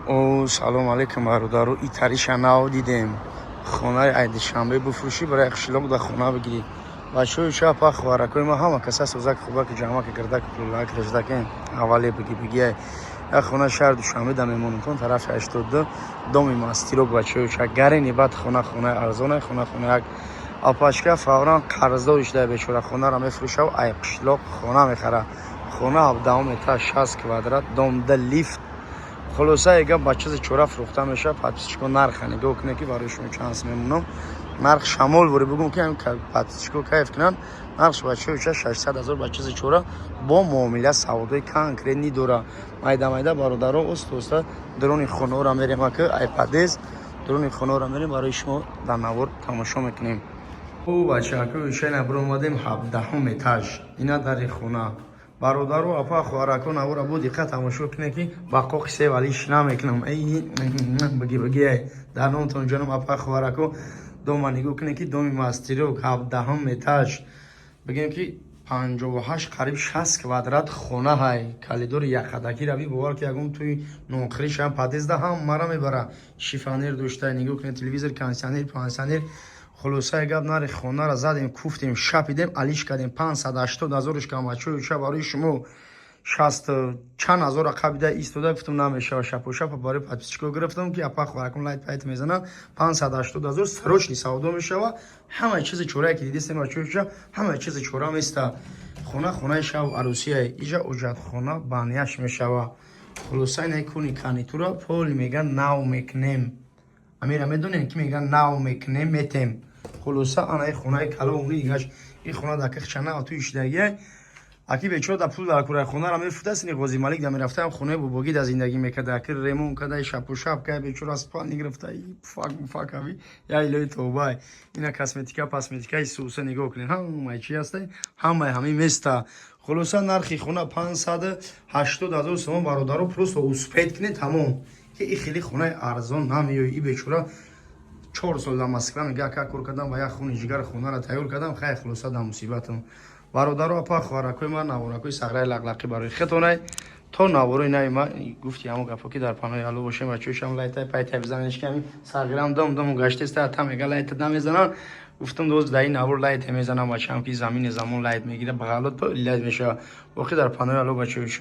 او سلام علیکم برادرو این تریشا ناو دیدیم خونه عید شنبه بفروشی برای خشلاق در خونه بگیری بچه شب پا خوارکوی ما همه کسا سوزک خوبه که جمعه که گردک پلولاک رجدکه حوالی بگی خونه شهر دوشنبه در میمونتون طرف 82 دومی ماستیرو بچه شب گرینی بعد خونه ارزانه خونه یک اپاشکا فورا قرضدارش ده بیچاره خونه را میفروشه و ای قشلاق خونه میخره خونه 17 تا 60 کوادرات دوم ده لیفت خلاصه اگه بچه چورا فروخته میشه پاتیچکو نرخ نگاه کنه که برای شما چانس میمونم نرخ شمال بوری بگم که هم پاتیچکو کیف کنن نرخ بچه 600,000 بچه چورا با معامله سودای کانکریت نداره مایده برادرها است درون خونه را میریم که ایپادز درون خونه را میریم برای شما در نوار تماشا میکنیم او بچه که ایشان ابرو اومدیم 17 اتاج اینا در خونه برادرو اپا خوارکو نورا بود دقت تماشا کنه که با قوق سه ولیش نمیکنم ای بگی در نونتون جنم اپا خوارکو دوم نگو کنه که دومی ماستیرو 17 اتاج بگیم که 58 قریب 60 کوادرات خونه های کالیدور یک خدکی روی باور که اگم توی نوخریش هم پادیز ده هم مرا میبره شیفانیر داشته نگو کنه تلویزیون کانسانیر پانسانیر خلاصه گپ نره خونه را زدیم کوفتیم شپیدیم علیش کردیم 580,000 کم بچه شب برای شما 60 چند هزار قبیده ایستاده گفتم نمیشه شب و شب برای پاتیچکو گرفتم که اپا خوراکم لایت پایت میزنن 580,000 سروشنی سودا میشه و همه چیز چوره که دیدید بچه همه چیز چوره میسته خونه شب عروسی ایجا اجرت خونه بانیش میشه و خلاصه نکنی کنی تو را پول میگن ناو میکنیم امیر میدونین که میگن ناو میکنیم میتیم خلاصه آنها خونه کلا عمری دیگهش این خونه دکه چنه توی اشتریه اکی بچه دا پول در کره خونه را میفته سنی قاضی مالک دا میرفته هم خونه بوگی دا زندگی میکرده اکی ریمون کده شب و شب که بچه را سپان نگرفته فاک همی یا ایلوی توبای اینا کاسمتیکا پاسمتیکای سوسه نگاه کنین همه چی هسته همه میسته خلاصه نرخی خونه 580,000 سوم برادرو پلوس و اسپید کنه تمام که این خیلی خونه ارزان نمیوی این بچه 4 سال در مسکو میگه که کار کردم و یا خونه جگر خونه را تیار کردم خیلی خلاصه در مصیبتم برادرها اپا خوارکوی من نوارکوی سغرای لقلقی برای خطونه تا نواروی نای ما گفتی همو گفت که در پناه الو باشه بچه‌ش هم لایت پای تای بزننش کمی سرگرم دم گشته است تا میگه لایت نمیزنن گفتم دوست دای نوار لایت میزنم بچه‌ام که زمین زمان لایت میگیره بغلات لایت میشه وقتی در پناه الو بچه‌ش